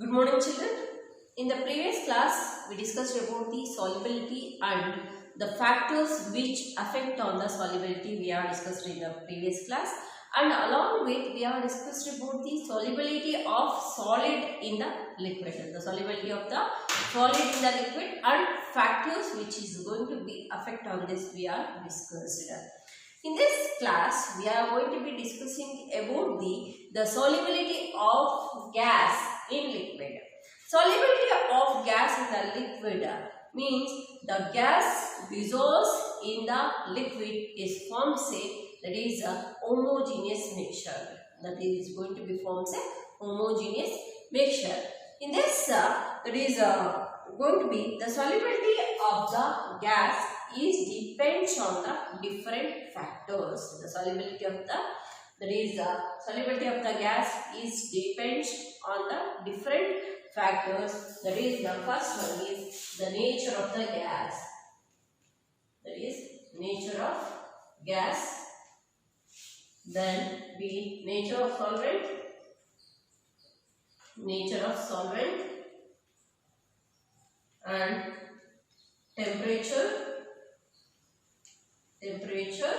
Good morning, children. In the previous class, we discussed about the solubility and the factors which affect on the solubility. We have discussed in the previous class, and along with we have discussed about the solubility of solid in the liquid. The solubility of the solid in the liquid and factors which is going to be affect on this we are discussed. In this class, we are going to be discussing about the solubility of gas in liquid. Solubility of gas in the liquid means the gas dissolves in the liquid is forms that is a homogeneous mixture. That is going to be forms a homogeneous mixture. In this, that is going to be the solubility of the gas is depends on the different factors. The solubility of the solubility of the gas is depends on the different factors. That is the first one is the nature of the gas. That is nature of gas. Then the nature of solvent. Nature of solvent and temperature and pressure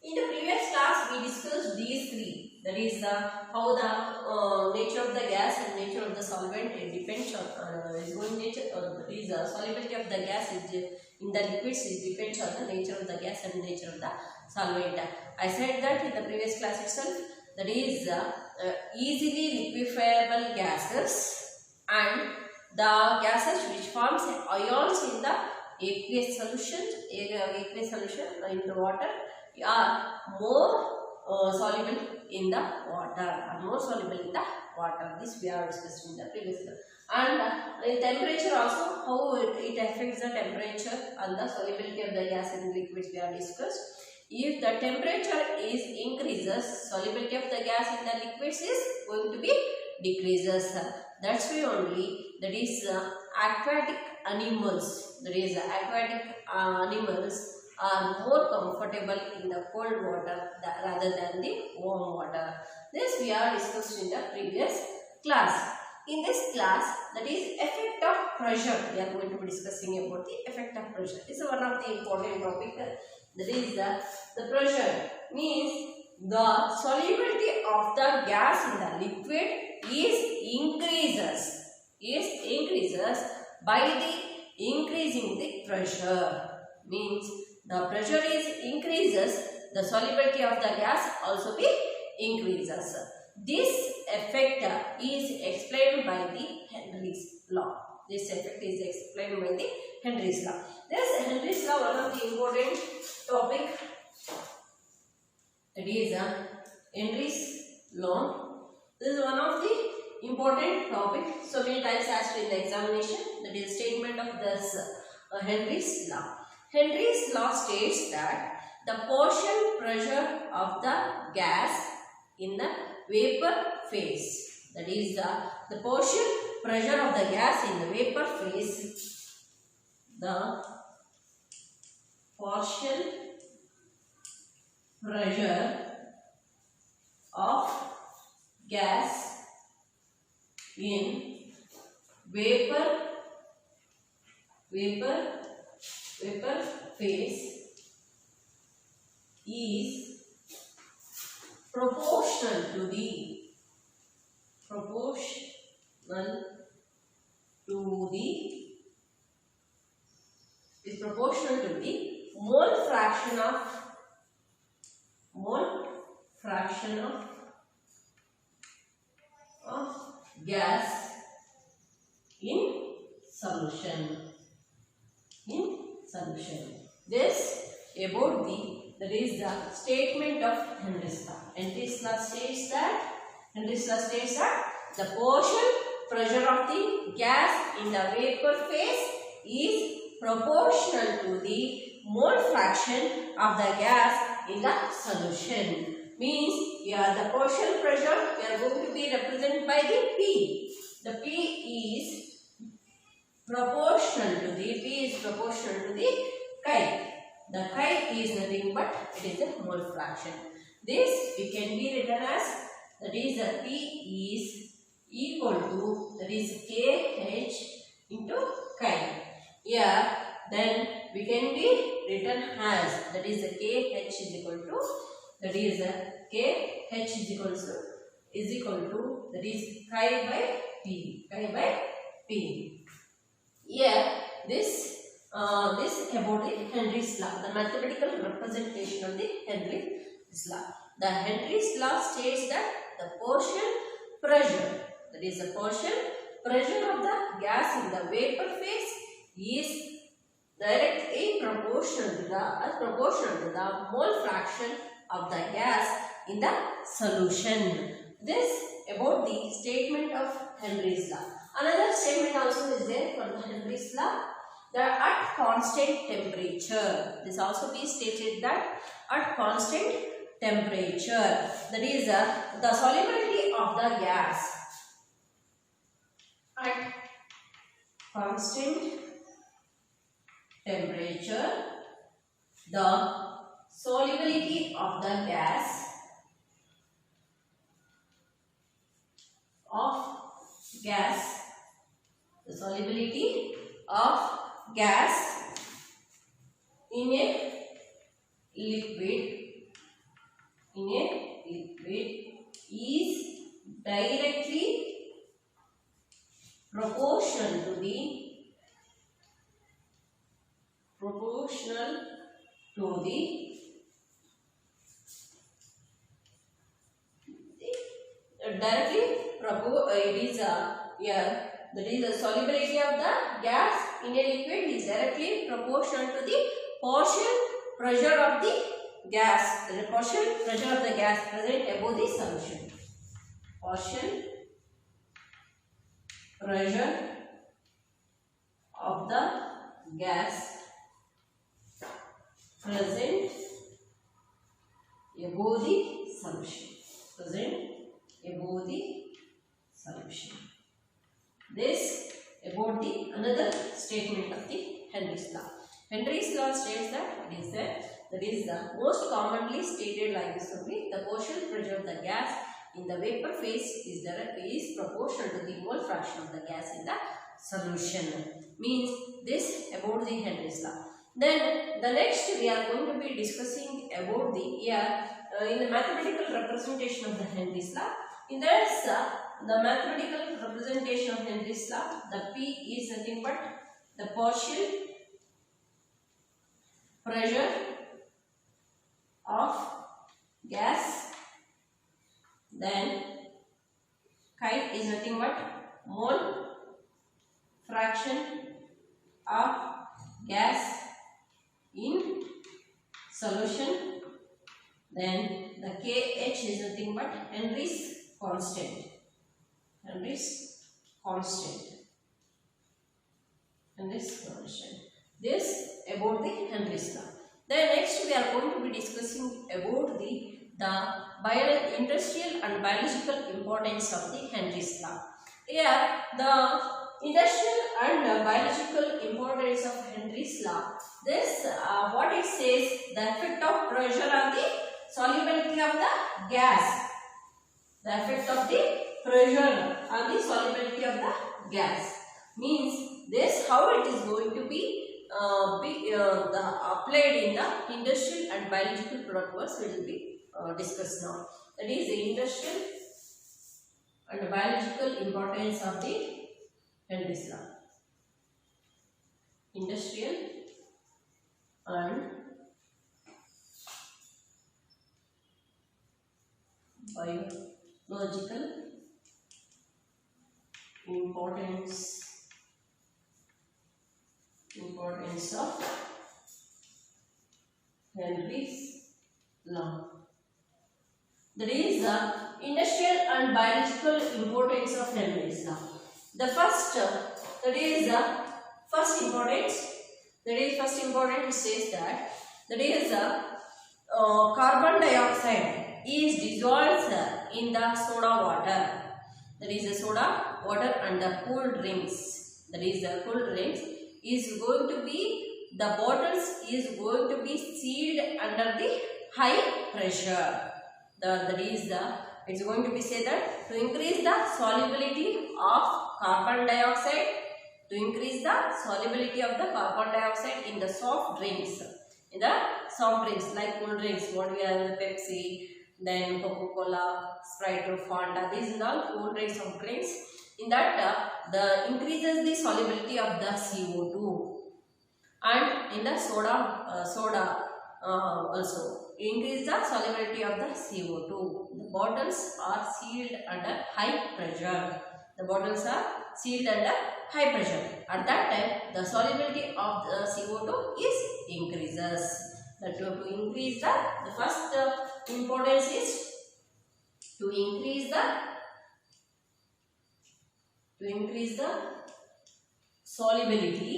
In the previous class we discussed these three, that is how the nature of the gas and nature of the solvent depends on is going nature is solubility of the gas is in the liquids is depends on the nature of the gas and nature of the solvent. I said that in the previous class itself, that is easily liquefiable gases and the gases which forms ions in the aqueous solution in the water are more soluble in the water. This we have discussed in the previous class. And in temperature also, how it affects the temperature and the solubility of the gas and liquids we have discussed. If the temperature is increases, solubility of the gas in the liquids is going to be decreases. That's why only that is aquatic animals. That is aquatic animals are more comfortable in the cold water rather than the warm water. This we are discussed in the previous class. In this class, that is effect of pressure. We are going to be discussing about the effect of pressure. This is one of the important topic. That is the pressure means the solubility of the gas in the liquid increases by the increasing the pressure. Means the pressure is increases, the solubility of the gas also be increases. This effect is explained by the Henry's law. This effect is explained by the Henry's law. This Henry's law, one of the important topic. That is Henry's law. This is one of the important topic. So many times asked in the examination. That is statement of this Henry's law. Henry's law states that the partial pressure of the gas in the vapor phase, that is the partial pressure of the gas in the vapor phase, the partial pressure of gas in vapor phase is proportional to the mole fraction of gas in solution. This about that is the statement of Henry's law. Henry's law states that the partial pressure of the gas in the vapor phase is proportional to the mole fraction of the gas in the solution. Means here the partial pressure we are going to be represented by the P. The P is proportional to the chi. The chi is nothing but it is a mole fraction. This we can be written as, that is the P is equal to, that is KH into chi. Here then we can be written as, that is the KH is equal to, that is the KH is equal to, that is chi by P. Here this about the Henry's law, the mathematical representation of the Henry's law. The Henry's law states that the partial pressure, that is the partial pressure of the gas in the vapor phase is directly proportional to the mole fraction of the gas in the solution. This about the statement of Henry's law. Another statement also is there for the Henry's law. That at constant temperature, this also be stated that at constant temperature, that is the solubility of the gas at constant temperature, the solubility of the gas the solubility of gas in a liquid is directly proportional to the that is the solubility of the gas in a liquid is directly proportional to the partial pressure of the gas, the partial pressure of the gas present above the solution. Partial pressure of the gas present above the solution. This about the another statement of the Henry's law. Henry's law states that is the most commonly stated like this only. The partial pressure of the gas in the vapor phase is proportional to the mole fraction of the gas in the solution. Means this about the Henry's law. Then the next we are going to be discussing about the in the mathematical representation of the Henry's law. In this the mathematical representation of Henry's law, the P is nothing but the partial pressure of gas, then chi is nothing but mole fraction of gas in solution, then the KH is nothing but Henry's constant. This about the Henry's law. Then next we are going to be discussing about the industrial and biological importance of the Henry's law. Here the industrial and biological importance of Henry's law. This what it says, the effect of pressure on the solubility of the gas. The effect of the pressure on the solubility of the gas means this how it is going to be applied in the industrial and biological protocols will be discussed now. That is the industrial and biological importance of the Henry's law. Industrial and biological importance of Henry's law. That is the industrial and biological importance of Henry's law. The first importance says that is carbon dioxide is dissolved in the soda water. That is the soda water and the cool drinks. That is the cool drinks is going to be, the bottles is going to be sealed under the high pressure. it's going to be said that to increase the solubility of carbon dioxide, to increase the solubility of the carbon dioxide in the soft drinks, like cool drinks, what we have, Pepsi, then Coca-Cola, Sprite or Fanta, these are all cool drinks of drinks. In that, the increases the solubility of the CO2, and in the soda also increase the solubility of the CO2. The bottles are sealed under high pressure. The bottles are sealed under high pressure. At that time, the solubility of the CO2 is increases. That to increase the first importance is to increase the solubility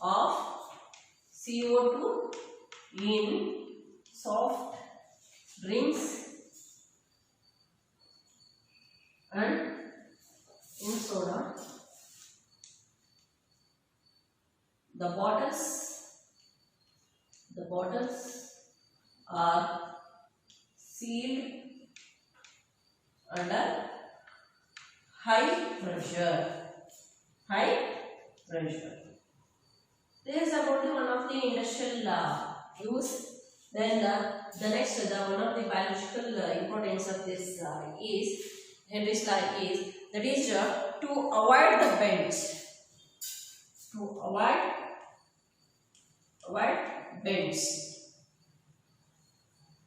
of CO2 in soft drinks and in soda. The bottles are sealed under high pressure. This is about one of the industrial use. Then the next, one of the biological importance of this is Henry's law is to avoid the bends. To avoid bends.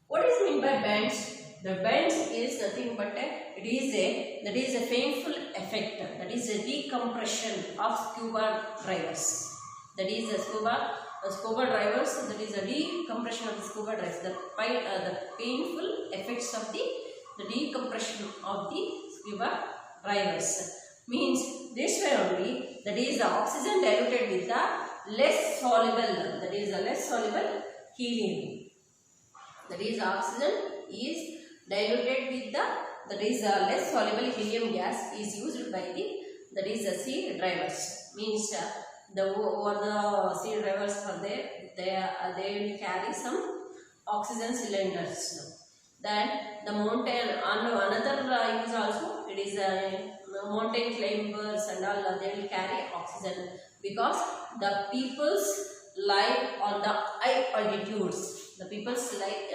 What is meant by bends? The bends is nothing but it is a painful effect. That is a decompression of scuba drivers. That is the scuba drivers. That is a decompression of the scuba drivers. The painful effects of the decompression of the scuba drivers means this way only. That is the oxygen diluted with the less soluble. That is the less soluble helium. That is oxygen is diluted with the less soluble helium gas is used by the sea drivers. Means the sea drivers are there. They will carry some oxygen cylinders. Then the mountain another use also, it is mountain climbers and all, they will carry oxygen because the people's live on the high altitudes. The people's live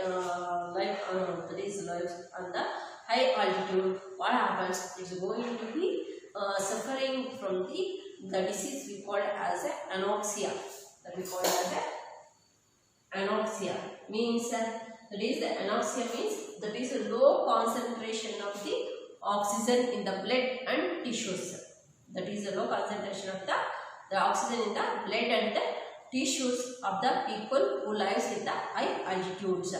that is lives on the high altitude. What happens is going to be suffering from the disease we call as anoxia. That we call as anoxia means that is the anoxia means that is a low concentration of the oxygen in the blood and tissues. That is a low concentration of the oxygen in the blood and the tissues of the people who lives in the high altitudes.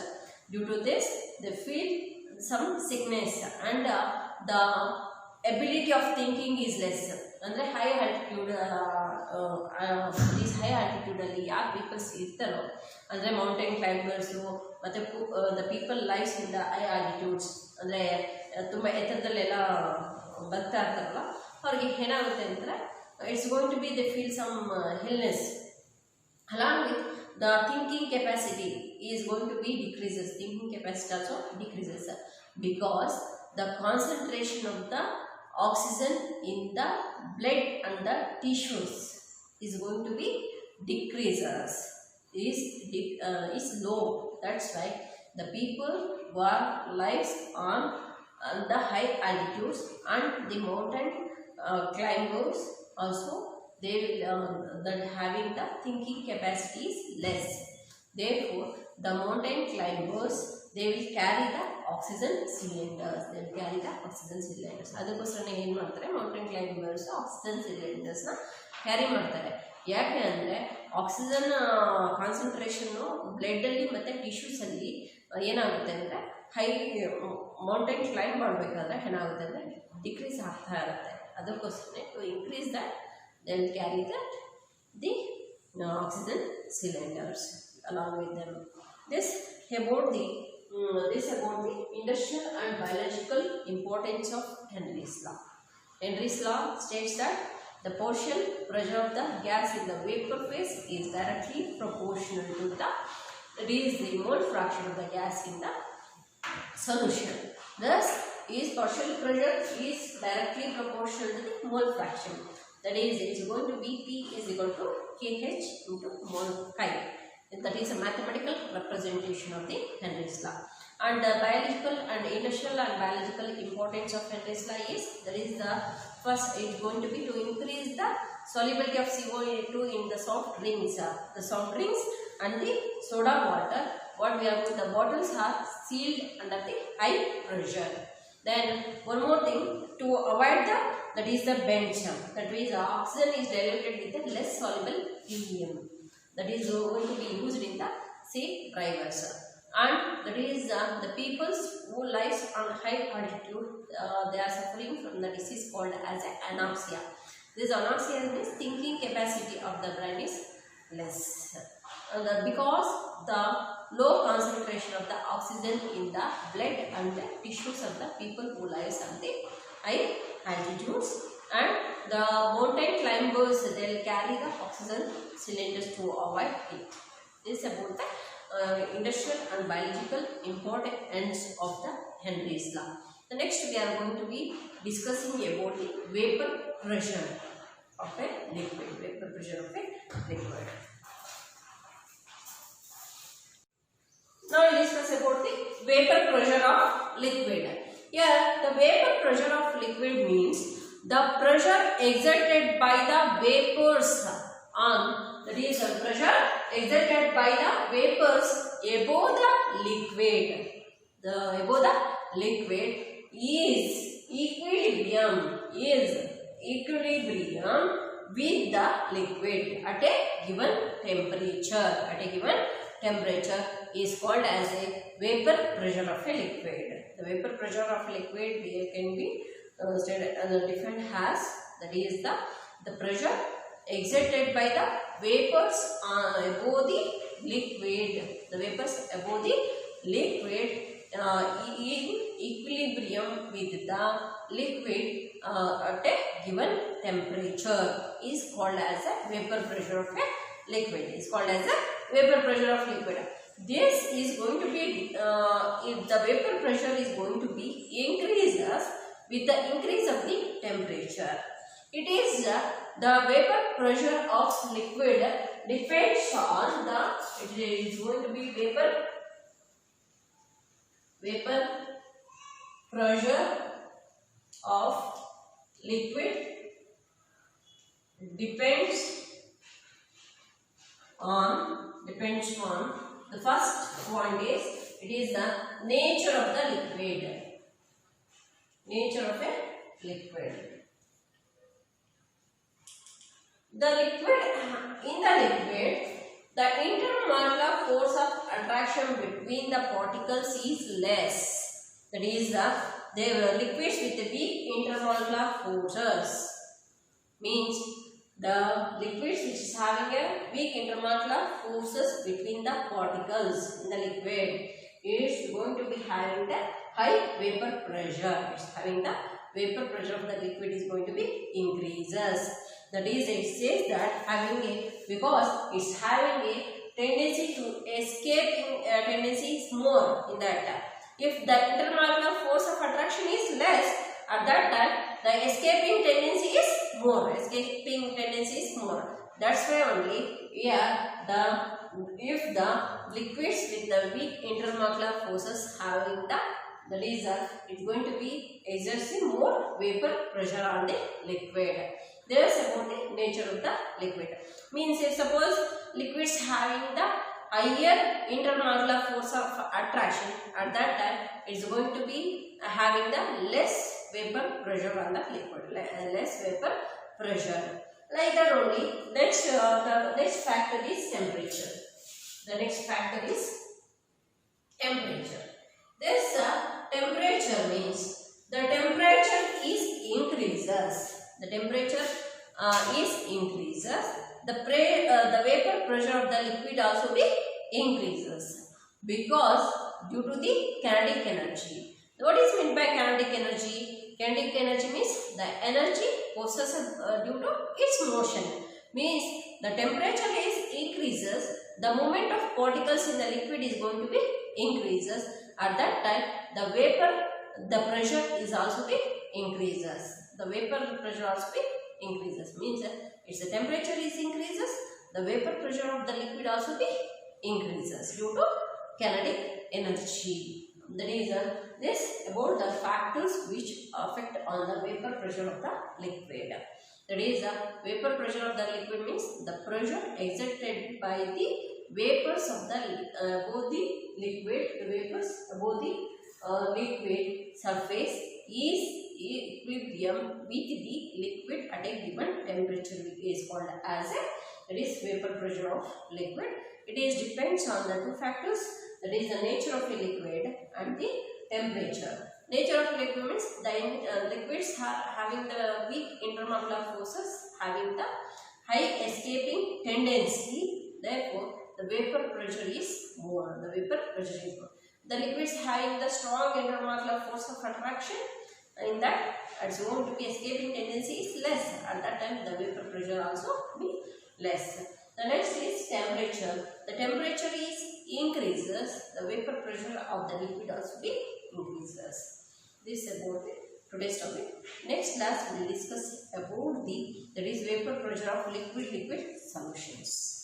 Due to this, they feel some sickness and the ability of thinking is less. Andre high altitude these high altitude alli yaar people irtaro andre mountain climbers ಮತ್ತೆ the people lives in the high altitudes andre ತುಂಬಾ ಎತ್ತರದಲ್ಲೆಲ್ಲ ಬರ್ತಾ ಇರ್ತಾರಲ್ಲ ಅವರಿಗೆ ಏನಾಗುತ್ತೆ ಅಂದ್ರೆ it's going to be they feel some illness. Along with the thinking capacity is going to be decreases. Thinking capacity also decreases because the concentration of the oxygen in the blood and the tissues is going to be decreases, is low. That's why the people who are lives on the high altitudes and the mountain climbers also, they will that having the thinking capacity is less. Therefore, the mountain climbers, they will carry the oxygen cylinders. They will carry the oxygen cylinders. ಅದಕ್ಕೋಸ್ಕರ ಏನು ಮಾಡ್ತಾರೆ, mountain climbers oxygen ಸಿಲಿಂಡರ್ಸ್ನ carry ಮಾಡ್ತಾರೆ. ಯಾಕೆ ಅಂದರೆ oxygen concentration ಬ್ಲಡ್ಡಲ್ಲಿ ಮತ್ತು ಟಿಶ್ಯೂಸಲ್ಲಿ ಏನಾಗುತ್ತೆ ಅಂದರೆ high mountain climb ಮಾಡಬೇಕಾದ್ರೆ ಏನಾಗುತ್ತೆ ಅಂದರೆ ಡಿಕ್ರೀಸ್ ಆಗ್ತಾ ಇರುತ್ತೆ. ಅದಕ್ಕೋಸ್ಕರ to increase that they will carry the oxygen cylinders along with them. This about the industrial and biological importance of Henry's law. Henry's law states that the partial pressure of the gas in the vapor phase is directly proportional to the mole fraction of the gas in the solution. Thus, is partial pressure is directly proportional to the mole fraction. That is, it is going to be P is equal to Kh into mole chi. That is a mathematical representation of the Henry's law. And the biological and industrial and biological importance of Henry's law is, that is the first, it is going to be to increase the solubility of CO2 in the soft drinks. The soft drinks and the soda water, what we are going, the bottles are sealed under the high pressure. Then one more thing, to avoid that is the bench, that is oxygen is diluted with the less soluble helium, that is going to be used in the safe drivers. And that is the peoples who lives on high altitude, they are suffering from the disease called as anoxia. This anoxia means thinking capacity of the brain is less, because the low concentration of the oxygen in the blood and the tissues of the people who lives on the high altitudes. And the mountain climbers, they will carry the oxygen cylinders to avoid heat. This is about the industrial and biological importance of the Henry's law. The next we are going to be discussing about the vapor pressure of a liquid. Vapor pressure of a liquid. Now we discuss about the vapor pressure of liquid. Here the vapor pressure of liquid means the pressure exerted by the vapors on, that is the pressure exerted by the vapors above the liquid. The above the liquid is equilibrium with the liquid at a given temperature. Is called as a vapor pressure of a liquid. The vapor pressure of liquid can be defined as, that is the pressure exerted by the vapors above the liquid. The vapors above the liquid in equilibrium with the liquid at a given temperature is called as a vapor pressure of a liquid. Is called as a vapor pressure of liquid. This is going to be, if the vapor pressure is going to be increases with the increase of the temperature. It is the vapor pressure of liquid depends on the, it is going to be vapor pressure of liquid depends on the first point is, it is the nature of the liquid. Nature of a liquid. In the liquid, the intermolecular force of attraction between the particles is less. That is, they were liquids with weak intermolecular forces. Means the liquids which is having a weak intermolecular forces between the particles in the liquid is going to be having the high vapor pressure. It's having the vapor pressure of the liquid is going to be increases. That is, it says that having a, because it's having a tendency to escape tendency is more in that. If the intermolecular force of attraction is less, at that time the escaping tendency is more. That's why only here if the liquids with the weak intermolecular forces having the, that is it's going to be exerting more vapor pressure on the liquid. There is about the nature of the liquid. Means if suppose liquids having the higher intermolecular force of attraction, at that time it's going to be having the less vapor pressure on the liquid, less vapor pressure. Like that only. Next, the next factor is temperature. The next factor is temperature. This temperature means the temperature is increases. The temperature is increases. The vapor pressure of the liquid also be increases, because due to the kinetic energy. What is meant by kinetic energy? Kinetic energy means the energy possessed due to its motion. Means the temperature is increases, the movement of particles in the liquid is going to be increases. At that time, the pressure is also be increases. The vapor pressure also be increases. Means its the temperature is increases, the vapor pressure of the liquid also be increases due to kinetic energy. That is this about the factors which affect on the vapor pressure of the liquid. That is vapor pressure of the liquid means the pressure exerted by the vapors of the above the liquid. The vapors above the liquid surface is equilibrium with the liquid at a given temperature, is called as a, that is vapor pressure of liquid. It is depends on the two factors, that is the nature of a liquid and the temperature. Nature of liquid means the liquids are having the weak intermolecular forces, having the high escaping tendency. Therefore, the vapor pressure is more. The vapor pressure is more. The liquids having the strong intermolecular force of attraction, in that it's going to be escaping tendency is less. At that time, the vapor pressure also be less. The next is temperature. The temperature is increases, the vapor pressure of the liquid also be increases. This is about today's topic. Next class we will discuss about that is vapor pressure of liquid solutions.